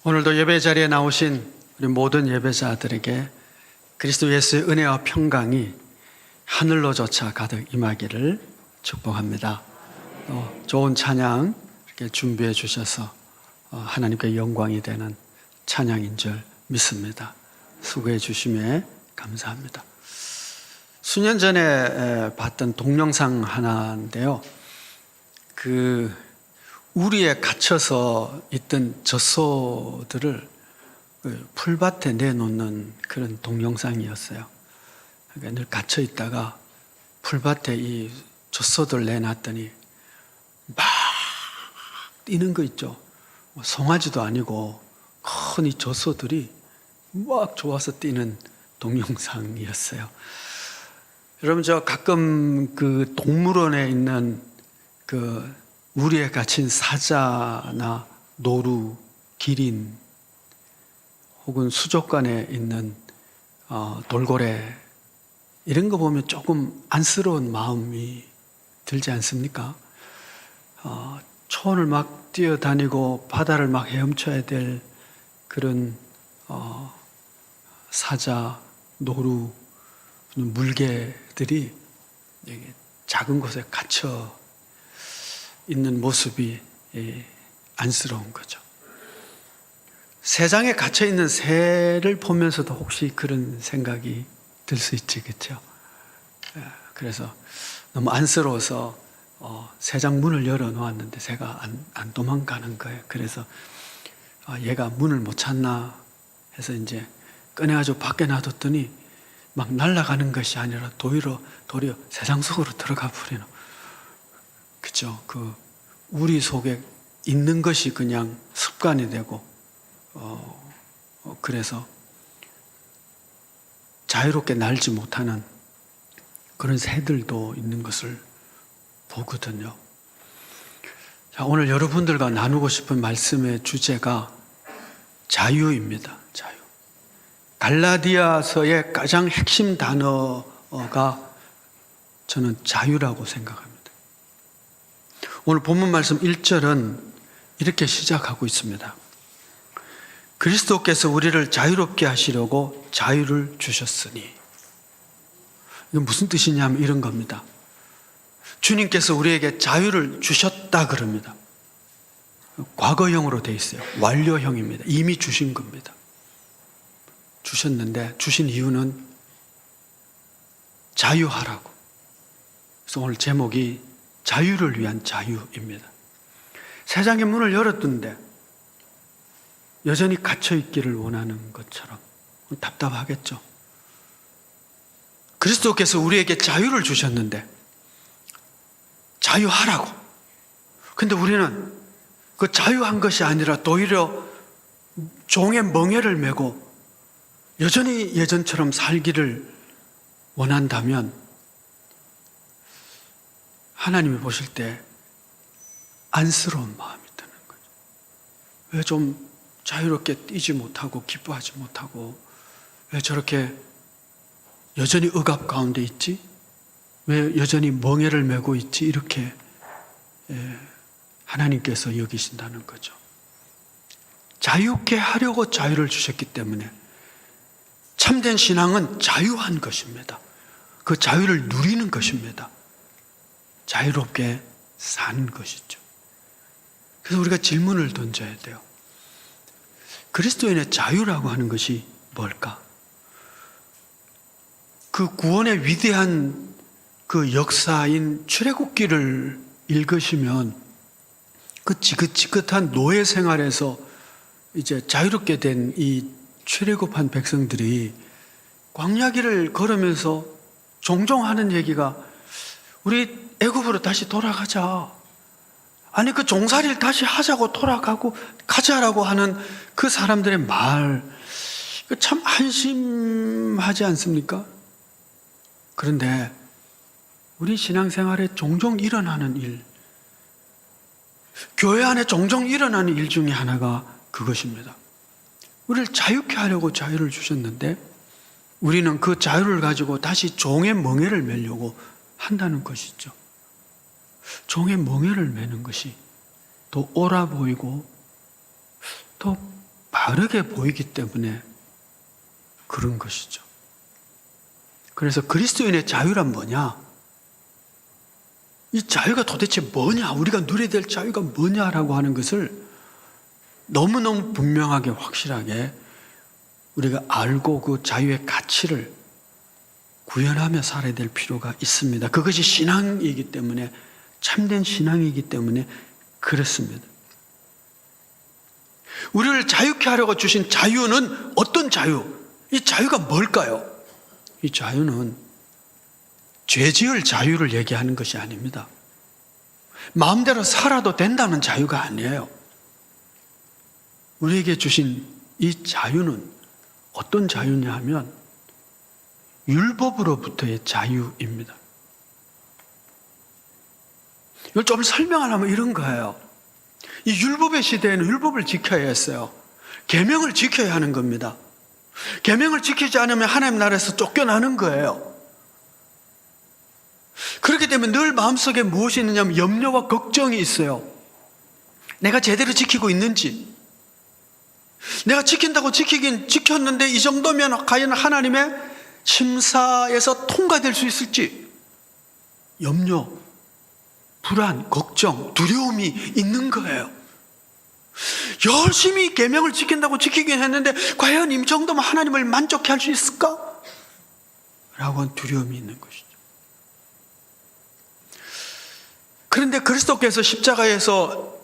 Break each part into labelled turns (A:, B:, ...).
A: 오늘도 예배 자리에 나오신 우리 모든 예배자들에게 그리스도 예수의 은혜와 평강이 하늘로조차 가득 임하기를 축복합니다. 좋은 찬양 이렇게 준비해 주셔서 하나님께 영광이 되는 찬양인 줄 믿습니다. 수고해 주심에 감사합니다. 수년 전에 봤던 동영상 하나인데요. 우리에 갇혀서 있던 젖소들을 풀밭에 내놓는 그런 동영상이었어요. 그러니까 늘 갇혀 있다가 풀밭에 이 젖소들 내놨더니 막 뛰는 거 있죠. 송아지도 아니고 큰 이 젖소들이 막 좋아서 뛰는 동영상이었어요. 여러분, 저 가끔 그 동물원에 있는 우리에 갇힌 사자나 노루, 기린 혹은 수족관에 있는 돌고래 이런 거 보면 조금 안쓰러운 마음이 들지 않습니까? 초원을 막 뛰어다니고 바다를 막 헤엄쳐야 될 그런 사자, 노루, 물개들이 작은 곳에 갇혀 있는 모습이 안쓰러운 거죠. 새장에 갇혀 있는 새를 보면서도 혹시 그런 생각이 들 수 있지, 그렇죠? 그래서 너무 안쓰러워서 새장 문을 열어 놓았는데 새가 안 도망가는 거예요. 그래서 얘가 문을 못 찾나 해서 이제 꺼내가지고 밖에 놔뒀더니 막 날아가는 것이 아니라 도리어 새장 속으로 들어가 버리는. 그죠? 우리 속에 있는 것이 그냥 습관이 되고, 그래서 자유롭게 날지 못하는 그런 새들도 있는 것을 보거든요. 자, 오늘 여러분들과 나누고 싶은 말씀의 주제가 자유입니다. 자유. 갈라디아서의 가장 핵심 단어가 저는 자유라고 생각합니다. 오늘 본문 말씀 1절은 이렇게 시작하고 있습니다. 그리스도께서 우리를 자유롭게 하시려고 자유를 주셨으니. 이건 무슨 뜻이냐면 이런 겁니다. 주님께서 우리에게 자유를 주셨다 그럽니다. 과거형으로 되어 있어요. 완료형입니다. 이미 주신 겁니다. 주셨는데 주신 이유는 자유하라고. 그래서 오늘 제목이 자유를 위한 자유입니다. 세상의 문을 열었던데 여전히 갇혀 있기를 원하는 것처럼 답답하겠죠. 그리스도께서 우리에게 자유를 주셨는데 자유하라고. 근데 우리는 그 자유한 것이 아니라 오히려 종의 멍에를 메고 여전히 예전처럼 살기를 원한다면 하나님이 보실 때 안쓰러운 마음이 드는 거죠. 왜 좀 자유롭게 뛰지 못하고 기뻐하지 못하고 왜 저렇게 여전히 억압 가운데 있지? 왜 여전히 멍에를 메고 있지? 이렇게 하나님께서 여기신다는 거죠. 자유케 하려고 자유를 주셨기 때문에 참된 신앙은 자유한 것입니다. 그 자유를 누리는 것입니다. 자유롭게 사는 것이죠. 그래서 우리가 질문을 던져야 돼요. 그리스도인의 자유라고 하는 것이 뭘까? 그 구원의 위대한 그 역사인 출애굽기를 읽으시면 그 지긋지긋한 노예 생활에서 이제 자유롭게 된 이 출애굽한 백성들이 광야길을 걸으면서 종종 하는 얘기가 우리 애굽으로 다시 돌아가자. 아니 그 종살이를 다시 하자고 돌아가고 가자라고 하는 그 사람들의 말, 참 한심하지 않습니까? 그런데 우리 신앙생활에 종종 일어나는 일, 교회 안에 종종 일어나는 일 중에 하나가 그것입니다. 우리를 자유케 하려고 자유를 주셨는데 우리는 그 자유를 가지고 다시 종의 멍에를 매려고 한다는 것이죠. 종의 멍에를 매는 것이 더 옳아 보이고 더 다르게 보이기 때문에 그런 것이죠. 그래서 그리스도인의 자유란 뭐냐? 이 자유가 도대체 뭐냐? 우리가 누려야 될 자유가 뭐냐라고 하는 것을 너무너무 분명하게 확실하게 우리가 알고 그 자유의 가치를 구현하며 살아야 될 필요가 있습니다. 그것이 신앙이기 때문에, 참된 신앙이기 때문에 그렇습니다. 우리를 자유케 하려고 주신 자유는 어떤 자유? 이 자유가 뭘까요? 이 자유는 죄 지을 자유를 얘기하는 것이 아닙니다. 마음대로 살아도 된다는 자유가 아니에요. 우리에게 주신 이 자유는 어떤 자유냐 하면 율법으로부터의 자유입니다. 이걸 좀 설명하려면 이런 거예요. 이 율법의 시대에는 율법을 지켜야 했어요. 계명을 지켜야 하는 겁니다. 계명을 지키지 않으면 하나님 나라에서 쫓겨나는 거예요. 그렇기 때문에 늘 마음속에 무엇이 있느냐면 염려와 걱정이 있어요. 내가 제대로 지키고 있는지, 내가 지킨다고 지키긴 지켰는데 이 정도면 과연 하나님의 심사에서 통과될 수 있을지, 염려, 불안, 걱정, 두려움이 있는 거예요. 열심히 계명을 지킨다고 지키긴 했는데 과연 이 정도면 하나님을 만족해 할 수 있을까? 라고 하는 두려움이 있는 것이죠. 그런데 그리스도께서 십자가에서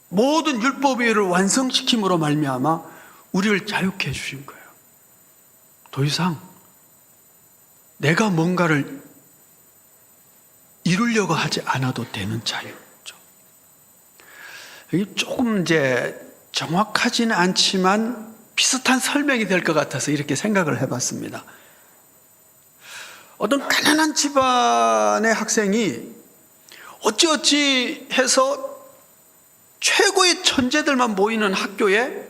A: 모든 율법의 일을 완성시킴으로 말미암아 우리를 자유케 해주신 거예요. 더 이상 내가 뭔가를 이루려고 하지 않아도 되는 자유죠. 여기 조금 이제 정확하지는 않지만 비슷한 설명이 될 것 같아서 이렇게 생각을 해봤습니다. 어떤 가난한 집안의 학생이 어찌어찌 해서 최고의 천재들만 모이는 학교에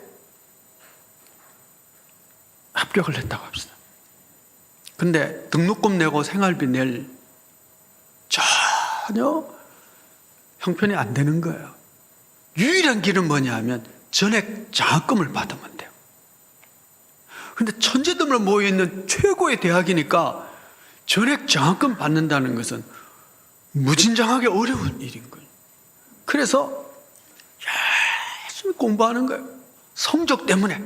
A: 합격을 했다고 합시다. 근데 등록금 내고 생활비 낼 전혀 형편이 안 되는 거예요. 유일한 길은 뭐냐 하면 전액 장학금을 받으면 돼요. 근데 천재들만 모여있는 최고의 대학이니까 전액 장학금 받는다는 것은 무진장하게 어려운 일인 거예요. 그래서 열심히 공부하는 거예요. 성적 때문에.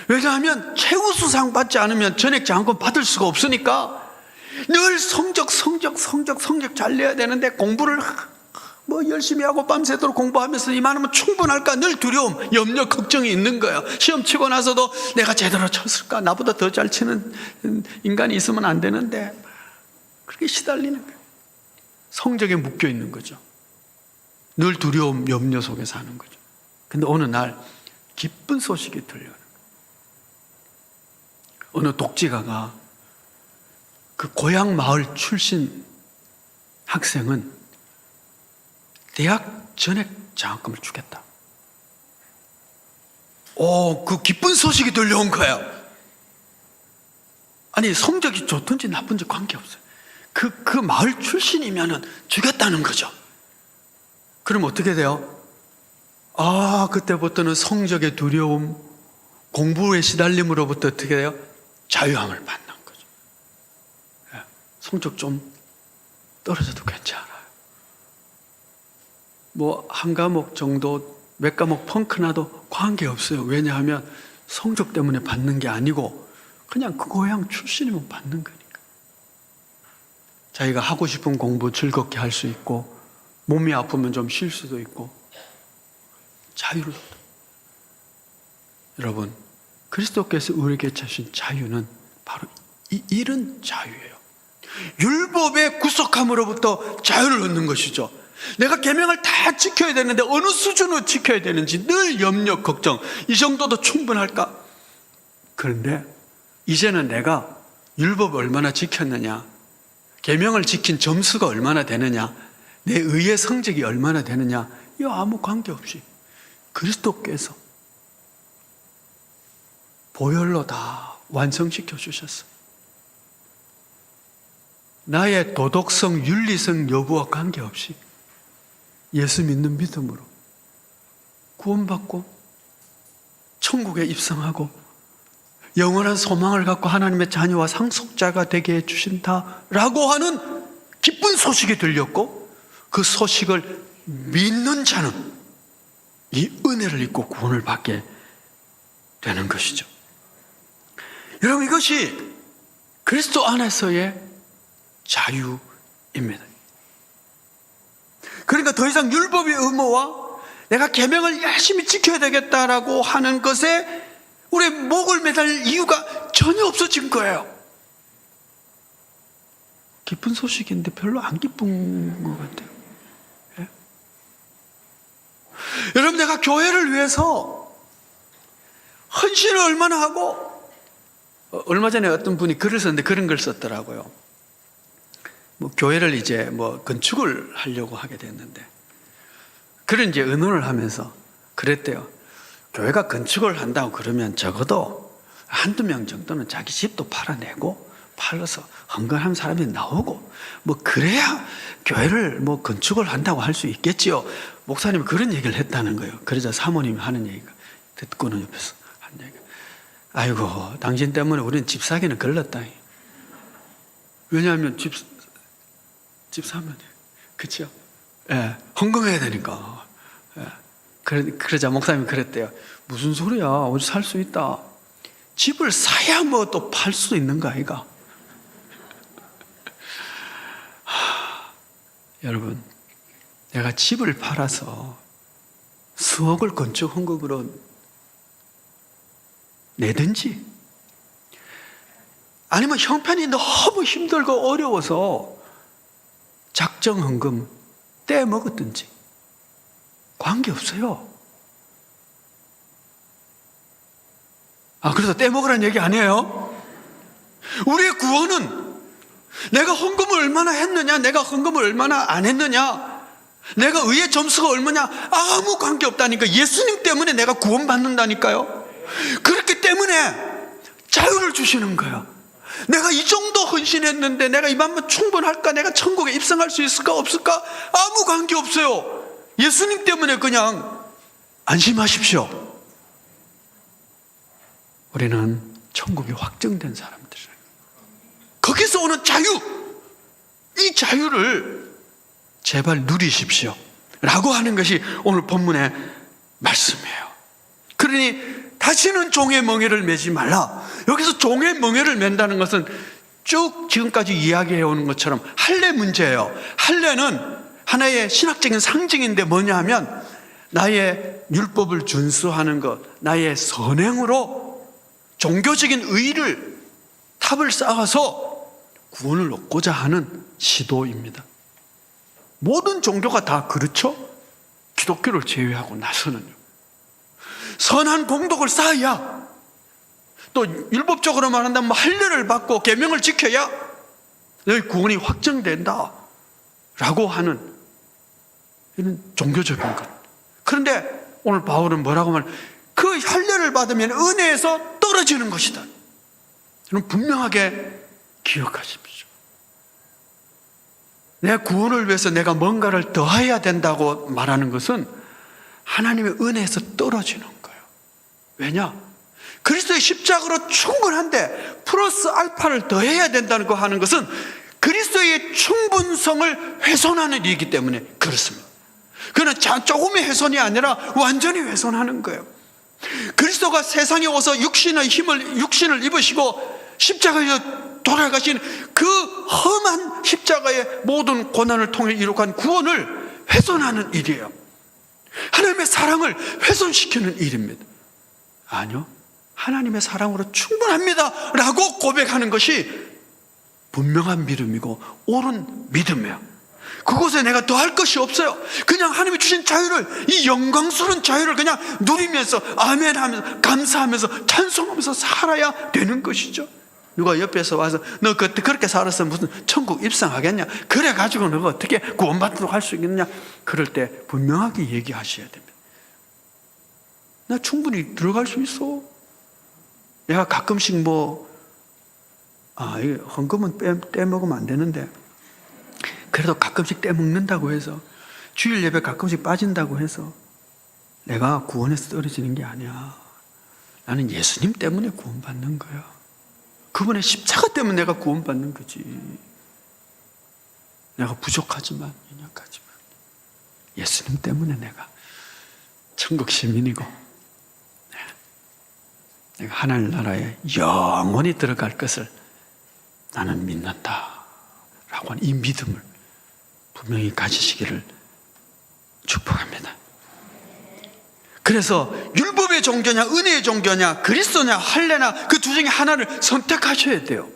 A: 왜냐하면 최우수상 받지 않으면 전액 장학금 받을 수가 없으니까 늘 성적 잘 내야 되는데 공부를 열심히 하고 밤새도록 공부하면서 이만하면 충분할까 늘 두려움, 염려, 걱정이 있는 거예요. 시험 치고 나서도 내가 제대로 쳤을까? 나보다 더 잘 치는 인간이 있으면 안 되는데 그렇게 시달리는 거예요. 성적에 묶여 있는 거죠. 늘 두려움, 염려 속에 사는 거죠. 근데 어느 날 기쁜 소식이 들려요. 어느 독지가가 그 고향 마을 출신 학생은 대학 전액 장학금을 주겠다. 그 기쁜 소식이 들려온 거예요. 아니, 성적이 좋든지 나쁜지 관계없어요. 그 마을 출신이면은 주겠다는 거죠. 그럼 어떻게 돼요? 그때부터는 성적의 두려움, 공부의 시달림으로부터 어떻게 돼요? 자유함을 받는 거죠. 성적 좀 떨어져도 괜찮아요. 한 과목 정도, 몇 과목 펑크나도 관계없어요. 왜냐하면 성적 때문에 받는 게 아니고 그냥 그 고향 출신이면 받는 거니까. 자기가 하고 싶은 공부 즐겁게 할 수 있고 몸이 아프면 좀 쉴 수도 있고 자유를 얻어요. 여러분, 그리스도께서 우리에게 주신 자유는 바로 이런 자유예요. 율법의 구속함으로부터 자유를 얻는 것이죠. 내가 계명을 다 지켜야 되는데 어느 수준으로 지켜야 되는지 늘 염려, 걱정. 이 정도도 충분할까? 그런데 이제는 내가 율법을 얼마나 지켰느냐, 계명을 지킨 점수가 얼마나 되느냐, 내 의의 성적이 얼마나 되느냐, 이거 아무 관계없이 그리스도께서 보혈로 다 완성시켜 주셨어. 나의 도덕성, 윤리성 여부와 관계없이 예수 믿는 믿음으로 구원받고 천국에 입성하고 영원한 소망을 갖고 하나님의 자녀와 상속자가 되게 해주신다라고 하는 기쁜 소식이 들렸고, 그 소식을 믿는 자는 이 은혜를 입고 구원을 받게 되는 것이죠. 여러분, 이것이 그리스도 안에서의 자유입니다. 그러니까 더 이상 율법의 의무와 내가 계명을 열심히 지켜야 되겠다라고 하는 것에 우리의 목을 매달 이유가 전혀 없어진 거예요. 기쁜 소식인데 별로 안 기쁜 것 같아요. 예? 여러분, 내가 교회를 위해서 헌신을 얼마나 하고, 얼마 전에 어떤 분이 글을 썼는데 그런 걸 썼더라고요. 교회를 이제 건축을 하려고 하게 됐는데, 그런 이제 의논을 하면서 그랬대요. 교회가 건축을 한다고 그러면 적어도 한두 명 정도는 자기 집도 팔아내고, 팔아서 헌금하는 사람이 나오고, 그래야 교회를 건축을 한다고 할 수 있겠지요. 목사님이 그런 얘기를 했다는 거예요. 그러자 사모님이 하는 얘기가, 듣고는 옆에서 한 얘기가, 아이고, 당신 때문에 우리는 집 사기는 걸렸다. 왜냐하면 집 사면, 그쵸? 예, 헌금해야 되니까. 예. 그러자 목사님이 그랬대요. 무슨 소리야? 어디 살 수 있다. 집을 사야 또 팔 수 있는 거 아이가? 여러분, 내가 집을 팔아서 수억을 건축 헌금으로 내든지, 아니면 형편이 너무 힘들고 어려워서 작정 헌금 떼먹었든지 관계없어요. 그래서 떼먹으라는 얘기 아니에요. 우리의 구원은 내가 헌금을 얼마나 했느냐, 내가 헌금을 얼마나 안 했느냐, 내가 의의 점수가 얼마냐, 아무 관계없다니까. 예수님 때문에 내가 구원받는다니까요. 그렇기 때문에 자유를 주시는 거예요. 내가 이 정도 헌신했는데 내가 이만큼 충분할까? 내가 천국에 입성할 수 있을까 없을까? 아무 관계없어요. 예수님 때문에 그냥 안심하십시오. 우리는 천국이 확정된 사람들이에요. 거기서 오는 자유, 이 자유를 제발 누리십시오 라고 하는 것이 오늘 본문의 말씀이에요. 그러니 다시는 종의 멍에를 매지 말라. 여기서 종의 멍에를 맨다는 것은 쭉 지금까지 이야기해 오는 것처럼 할례 문제예요. 할례는 하나의 신학적인 상징인데 뭐냐 하면, 나의 율법을 준수하는 것, 나의 선행으로 종교적인 의의를 탑을 쌓아서 구원을 얻고자 하는 시도입니다. 모든 종교가 다 그렇죠? 기독교를 제외하고 나서는요. 선한 공덕을 쌓아야, 또 율법적으로 말한다면 할례를 받고 계명을 지켜야 너희 구원이 확정된다 라고 하는 이런 종교적인 것. 그런데 오늘 바울은 뭐라고 말해요? 그 할례를 받으면 은혜에서 떨어지는 것이다. 여러분, 분명하게 기억하십시오. 내 구원을 위해서 내가 뭔가를 더해야 된다고 말하는 것은 하나님의 은혜에서 떨어지는 거예요. 왜냐? 그리스도의 십자가로 충분한데 플러스 알파를 더해야 된다는 거 하는 것은 그리스도의 충분성을 훼손하는 일이기 때문에 그렇습니다. 그는 조금의 훼손이 아니라 완전히 훼손하는 거예요. 그리스도가 세상에 오서 육신을 입으시고 십자가에서 돌아가신 그 험한 십자가의 모든 고난을 통해 이룩한 구원을 훼손하는 일이에요. 하나님의 사랑을 훼손시키는 일입니다. 아니요, 하나님의 사랑으로 충분합니다 라고 고백하는 것이 분명한 믿음이고 옳은 믿음이에요. 그곳에 내가 더할 것이 없어요. 그냥 하나님이 주신 자유를, 이 영광스러운 자유를 그냥 누리면서 아멘하면서 감사하면서 찬송하면서 살아야 되는 것이죠. 누가 옆에서 와서 너 그렇게 살아서 무슨 천국 입성하겠냐, 그래가지고 너가 어떻게 구원받도록 할 수 있겠냐, 그럴 때 분명하게 얘기하셔야 됩니다. 나 충분히 들어갈 수 있어. 내가 가끔씩 헌금은 떼먹으면 안 되는데, 그래도 가끔씩 떼먹는다고 해서, 주일 예배 가끔씩 빠진다고 해서 내가 구원에서 떨어지는 게 아니야. 나는 예수님 때문에 구원받는 거야. 그분의 십자가 때문에 내가 구원받는 거지. 내가 부족하지만, 연약하지만 예수님 때문에 내가 천국 시민이고 내가 하늘 나라에 영원히 들어갈 것을 나는 믿는다 라고 하는 이 믿음을 분명히 가지시기를 축복합니다. 그래서 율법의 종교냐 은혜의 종교냐 그리스도냐 할례나 그 두 중에 하나를 선택하셔야 돼요.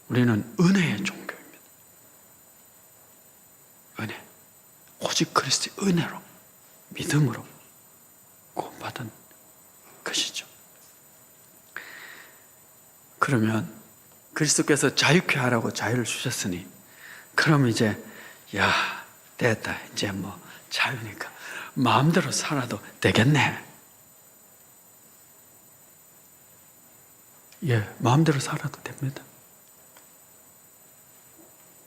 A: 우리는 은혜의 종교입니다. 은혜, 오직 그리스도의 은혜로, 믿음으로 구원받은 것이죠. 그러면 그리스도께서 자유케 하라고 자유를 주셨으니 그럼 이제 야 됐다, 이제 뭐 자유니까 마음대로 살아도 되겠네. 예, 마음대로 살아도 됩니다.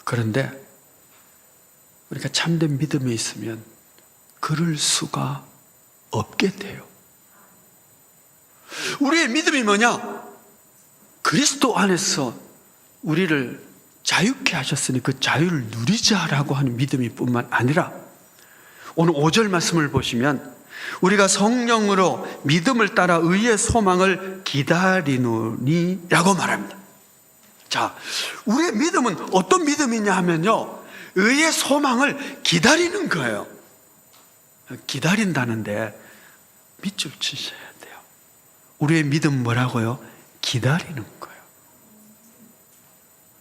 A: 그런데 우리가 참된 믿음이 있으면 그럴 수가 없게 돼요. 우리의 믿음이 뭐냐? 그리스도 안에서 우리를 자유케 하셨으니 그 자유를 누리자라고 하는 믿음이 뿐만 아니라 오늘 5절 말씀을 보시면 우리가 성령으로 믿음을 따라 의의 소망을 기다리노니 라고 말합니다. 자, 우리의 믿음은 어떤 믿음이냐 하면요, 의의 소망을 기다리는 거예요. 기다린다는데 밑줄 치셔야 돼요. 우리의 믿음 뭐라고요? 기다리는 거예요.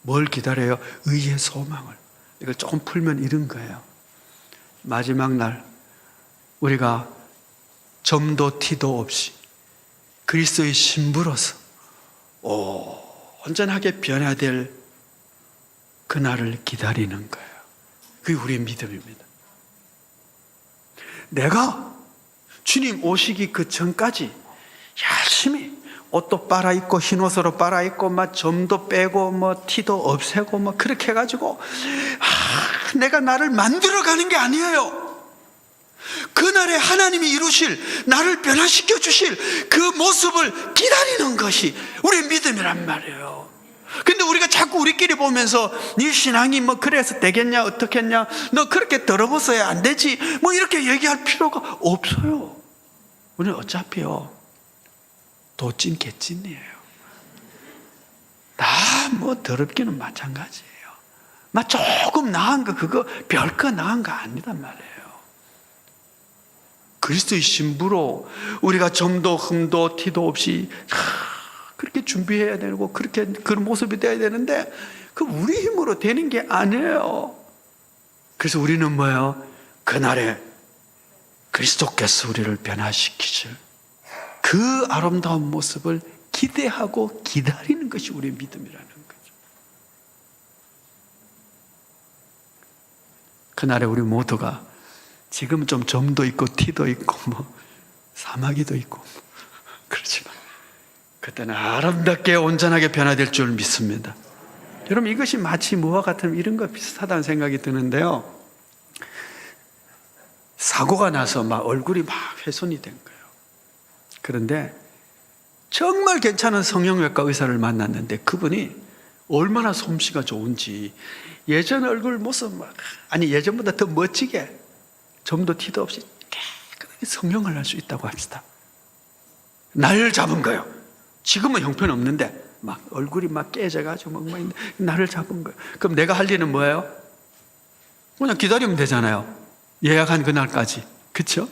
A: 뭘 기다려요? 의의 소망을. 이걸 조금 풀면 이런 거예요. 마지막 날 우리가 점도 티도 없이 그리스도의 신부로서 온전하게 변화될 그날을 기다리는 거예요. 그게 우리의 믿음입니다. 내가 주님 오시기 그 전까지 열심히 옷도 빨아입고 흰옷으로 빨아입고 막 점도 빼고 뭐 티도 없애고 뭐 그렇게 해가지고 내가 나를 만들어가는 게 아니에요. 그날에 하나님이 이루실, 나를 변화시켜 주실 그 모습을 기다리는 것이 우리의 믿음이란 말이에요. 근데 우리가 자꾸 우리끼리 보면서 네 신앙이 뭐 그래서 되겠냐 어떻겠냐 너 그렇게 더러워서야 안 되지 뭐 이렇게 얘기할 필요가 없어요. 우리는 어차피요 도찐 개찐이에요. 다 뭐 더럽기는 마찬가지예요. 막 조금 나은 거 그거 별거 나은 거 아니란 말이에요. 그리스도의 신부로 우리가 점도 흠도 티도 없이 그렇게 준비해야 되고 그렇게 그런 모습이 돼야 되는데 그 우리 힘으로 되는 게 아니에요. 그래서 우리는 뭐예요? 그날에 그리스도께서 우리를 변화시키실 그 아름다운 모습을 기대하고 기다리는 것이 우리의 믿음이라는 거죠. 그날에 우리 모두가 지금 좀 점도 있고 티도 있고 뭐 사마귀도 있고 그렇지만 그때는 아름답게 온전하게 변화될 줄 믿습니다. 여러분 이것이 마치 뭐와 같으면 이런 거 비슷하다는 생각이 드는데요. 사고가 나서 막 얼굴이 막 훼손이 된 거예요. 그런데 정말 괜찮은 성형외과 의사를 만났는데 그분이 얼마나 솜씨가 좋은지 예전 얼굴 모습 막 아니 예전보다 더 멋지게 점도 티도 없이 깨끗하게 성형을 할 수 있다고 합시다. 날 잡은 거예요. 지금은 형편없는데 막 얼굴이 막 깨져가지고 막 나를 잡은 거예요. 그럼 내가 할 일은 뭐예요? 그냥 기다리면 되잖아요. 예약한 그날까지. 그렇죠?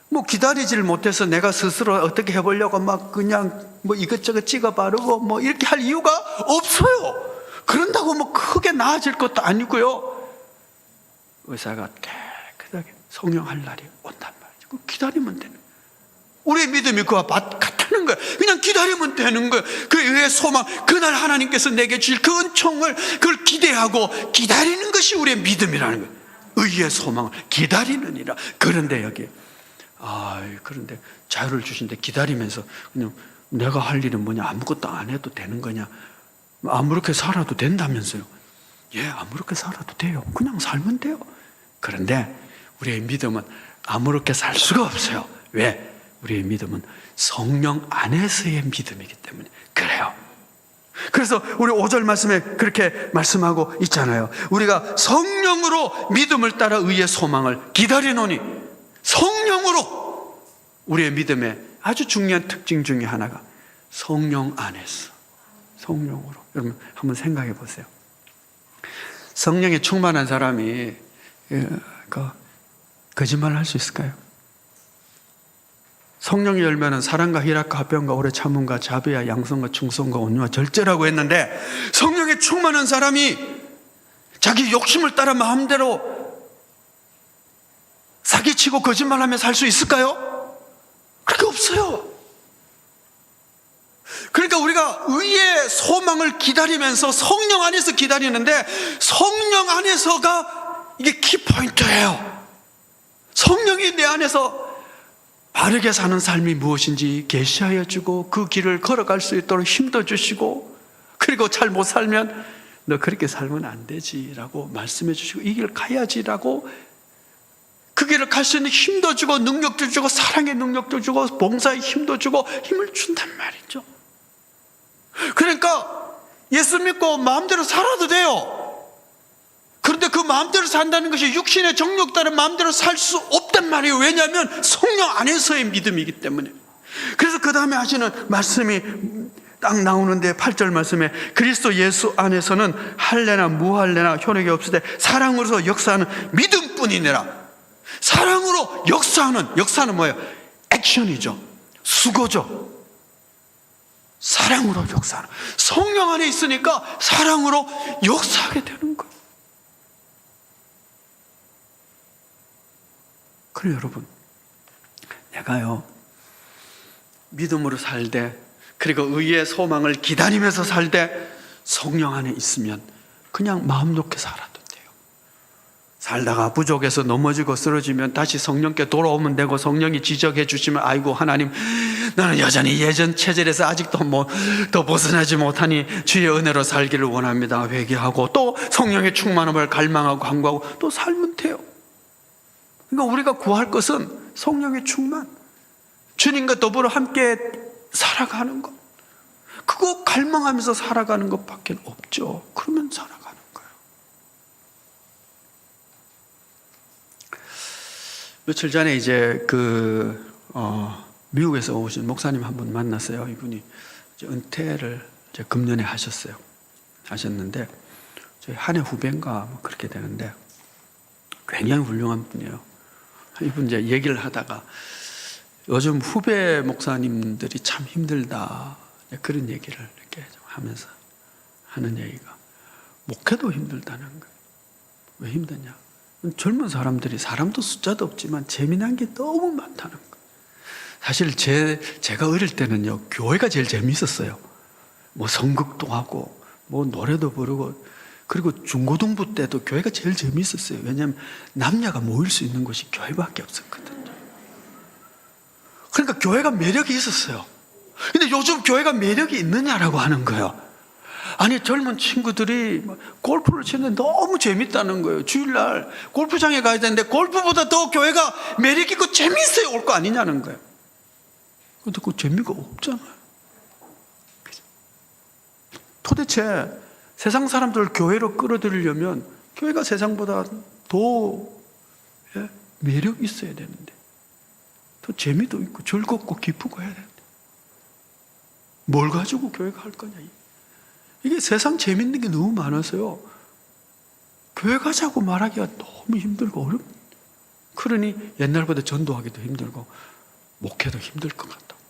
A: 뭐 기다리지를 못해서 내가 스스로 어떻게 해보려고 막 그냥 뭐 이것저것 찍어 바르고 뭐 이렇게 할 이유가 없어요. 그런다고 뭐 크게 나아질 것도 아니고요. 의사가 깨끗하게 성형할 날이 온단 말이죠. 기다리면 되는 거예요. 우리의 믿음이 그와 같다는 거예요. 그냥 기다리면 되는 거예요. 그 의의 소망, 그날 하나님께서 내게 주실 그 은총을 그걸 기대하고 기다리는 것이 우리의 믿음이라는 거예요. 의의 소망을 기다리느니라. 그런데 여기 그런데 자유를 주신데 기다리면서 그냥 내가 할 일은 뭐냐, 아무것도 안 해도 되는 거냐, 아무렇게 살아도 된다면서요. 예, 아무렇게 살아도 돼요. 그냥 살면 돼요. 그런데 우리의 믿음은 아무렇게 살 수가 없어요. 왜? 우리의 믿음은 성령 안에서의 믿음이기 때문에 그래요. 그래서 우리 5절 말씀에 그렇게 말씀하고 있잖아요. 우리가 성령으로 믿음을 따라 의의 소망을 기다리노니, 성령으로 우리의 믿음의 아주 중요한 특징 중에 하나가 성령 안에서, 성령으로. 여러분 한번 생각해 보세요. 성령에 충만한 사람이 거짓말을 할 수 있을까요? 성령의 열매는 사랑과 희락과 화평과 오래 참음과 자비와 양성과 충성과 온유와 절제라고 했는데, 성령에 충만한 사람이 자기 욕심을 따라 마음대로 사기치고 거짓말하며 살 수 있을까요? 그렇게 없어요. 그러니까 우리가 의의 소망을 기다리면서 성령 안에서 기다리는데, 성령 안에서가 이게 키포인트예요. 성령이 내 안에서 바르게 사는 삶이 무엇인지 계시하여 주고 그 길을 걸어갈 수 있도록 힘도 주시고, 그리고 잘 못 살면 너 그렇게 살면 안 되지라고 말씀해 주시고, 이 길 가야지라고 그 길을 갈 수 있는 힘도 주고 능력도 주고 사랑의 능력도 주고 봉사의 힘도 주고 힘을 준단 말이죠. 그러니까 예수 믿고 마음대로 살아도 돼요. 그런데 그 마음대로 산다는 것이 육신의 정욕 따라 마음대로 살 수 없단 말이에요. 왜냐하면 성령 안에서의 믿음이기 때문에. 그래서 그 다음에 하시는 말씀이 딱 나오는데 8절 말씀에 그리스도 예수 안에서는 할례나 무할례나 효력이 없으되 사랑으로서 역사하는 믿음뿐이니라. 사랑으로 역사는 뭐예요? 액션이죠. 수고죠. 사랑으로 역사하는, 성령 안에 있으니까 사랑으로 역사하게 되는 거예요. 그래요, 여러분. 내가요, 믿음으로 살되, 그리고 의의 소망을 기다리면서 살되, 성령 안에 있으면 그냥 마음 놓게 살아도 돼요. 살다가 부족해서 넘어지고 쓰러지면 다시 성령께 돌아오면 되고, 성령이 지적해 주시면 아이고 하나님, 나는 여전히 예전 체질에서 아직도 더 벗어나지 못하니 주의 은혜로 살기를 원합니다. 회개하고 또 성령의 충만함을 갈망하고 간구하고 또 살면 돼요. 그러니까 우리가 구할 것은 성령의 충만, 주님과 더불어 함께 살아가는 것, 그거 갈망하면서 살아가는 것밖에 없죠. 그러면 살아가는 거예요. 며칠 전에 이제 미국에서 오신 목사님 한 분 만났어요. 이분이 이제 은퇴를 이제 금년에 하셨는데 저희 한 해 후배인가 뭐 그렇게 되는데 굉장히 훌륭한 분이에요. 이분 이제 얘기를 하다가 요즘 후배 목사님들이 참 힘들다, 그런 얘기를 이렇게 좀 하면서 하는 얘기가, 목회도 힘들다는 거예요. 왜 힘드냐? 젊은 사람들이, 사람도 숫자도 없지만 재미난 게 너무 많다는 거예요. 사실 제가 어릴 때는요, 교회가 제일 재미있었어요. 뭐 성극도 하고 뭐 노래도 부르고, 그리고 중고등부 때도 교회가 제일 재미있었어요. 왜냐하면 남녀가 모일 수 있는 곳이 교회밖에 없었거든요. 그러니까 교회가 매력이 있었어요. 근데 요즘 교회가 매력이 있느냐라고 하는 거예요. 아니, 젊은 친구들이 골프를 치는데 너무 재밌다는 거예요. 주일날 골프장에 가야 되는데 골프보다 더 교회가 매력 있고 재미있어야 올 거 아니냐는 거예요. 근데 그 재미가 없잖아요. 도대체 세상 사람들을 교회로 끌어들이려면 교회가 세상보다 더 매력 있어야 되는데, 더 재미도 있고 즐겁고 기쁘고 해야 되는데 뭘 가지고 교회가 할 거냐. 이게 세상 재밌는 게 너무 많아서요, 교회 가자고 말하기가 너무 힘들고 어렵. 그러니 옛날보다 전도하기도 힘들고 목회도 힘들 것 같다고.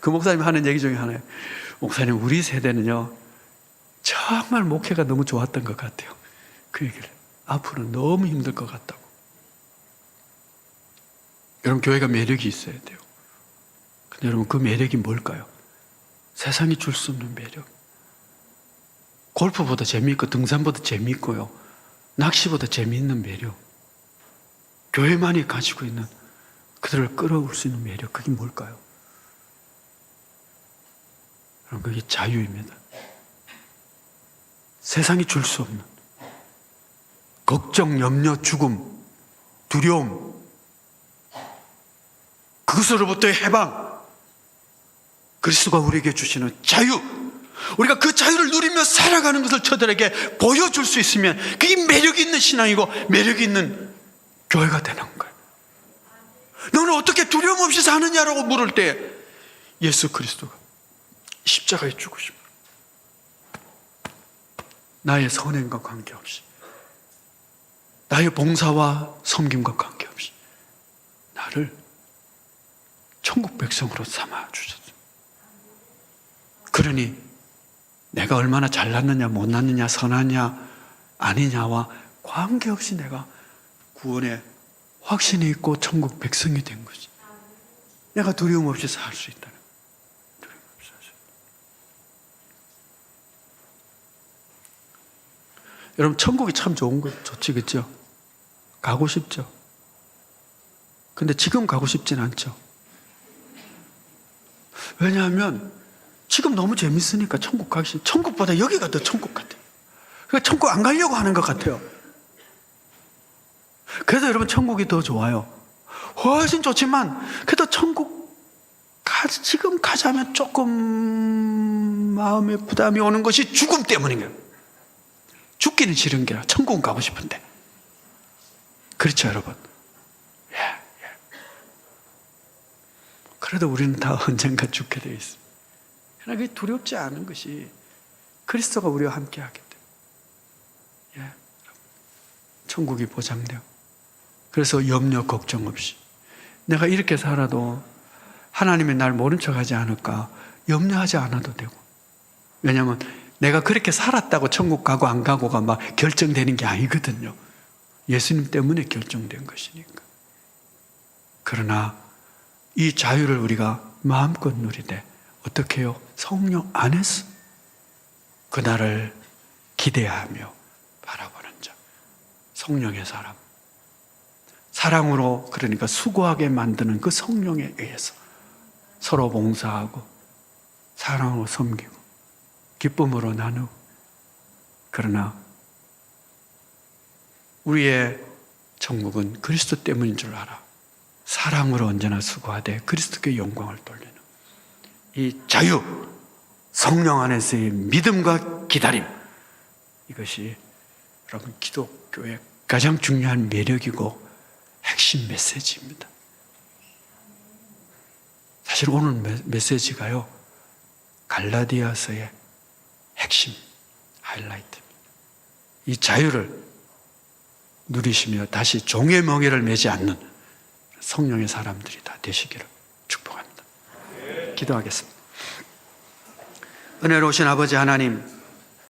A: 그 목사님 하는 얘기 중에 하나예요. 목사님, 우리 세대는요 정말 목회가 너무 좋았던 것 같아요. 그 얘기를, 앞으로는 너무 힘들 것 같다고. 여러분, 교회가 매력이 있어야 돼요. 근데 여러분, 그 매력이 뭘까요? 세상이 줄 수 없는 매력. 골프보다 재미있고 등산보다 재미있고요, 낚시보다 재미있는 매력, 교회만이 가지고 있는 그들을 끌어올 수 있는 매력, 그게 뭘까요? 여러분, 그게 자유입니다. 세상이 줄 수 없는 걱정, 염려, 죽음, 두려움, 그것으로부터의 해방, 그리스도가 우리에게 주시는 자유, 우리가 그 자유를 누리며 살아가는 것을 저들에게 보여줄 수 있으면 그게 매력 있는 신앙이고 매력 있는 교회가 되는 거예요. 너는 어떻게 두려움 없이 사느냐라고 물을 때 예수 그리스도가 십자가에 죽으시고 나의 선행과 관계없이, 나의 봉사와 섬김과 관계없이 나를 천국 백성으로 삼아 주셨어요. 그러니 내가 얼마나 잘났느냐 못났느냐 선하냐 아니냐와 관계없이 내가 구원의 확신이 있고 천국 백성이 된 거지. 내가 두려움 없이 살 수 있다는, 두려움 없이 살 수 있다. 여러분, 천국이 참 좋은 거 좋지, 그죠? 가고 싶죠? 근데 지금 가고 싶진 않죠. 왜냐하면 지금 너무 재밌으니까 천국 가기 싫어. 천국보다 여기가 더 천국 같아요. 그러니까 천국 안 가려고 하는 것 같아요. 그래서 여러분, 천국이 더 좋아요. 훨씬 좋지만 그래도 천국 지금 가자면 조금 마음에 부담이 오는 것이 죽음 때문인 거예요. 죽기는 싫은 게 아니라 천국은 가고 싶은데. 그렇죠, 여러분? 예. 그래도 우리는 다 언젠가 죽게 되어 있습니다. 그러나 그게 두렵지 않은 것이 그리스도가 우리와 함께 하기 때문에. 예. 천국이 보장되고, 그래서 염려 걱정 없이 내가 이렇게 살아도 하나님이 날 모른 척하지 않을까 염려하지 않아도 되고. 왜냐하면 내가 그렇게 살았다고 천국 가고 안 가고가 막 결정되는 게 아니거든요. 예수님 때문에 결정된 것이니까. 그러나 이 자유를 우리가 마음껏 누리되 어떻게 해요? 성령 안에서 그날을 기대하며 바라보는 자, 성령의 사람, 사랑으로, 그러니까 수고하게 만드는 그 성령에 의해서 서로 봉사하고 사랑으로 섬기고 기쁨으로 나누고. 그러나 우리의 천국은 그리스도 때문인 줄 알아. 사랑으로 언제나 수고하되 그리스도께 영광을 돌리는 이 자유, 성령 안에서의 믿음과 기다림, 이것이 여러분 기독교의 가장 중요한 매력이고 핵심 메시지입니다. 사실 오늘 메시지가요, 갈라디아서의 핵심 하이라이트입니다. 이 자유를 누리시며 다시 종의 멍에를 매지 않는 성령의 사람들이 다 되시기를 축복합니다. 기도하겠습니다. 은혜로우신 아버지 하나님,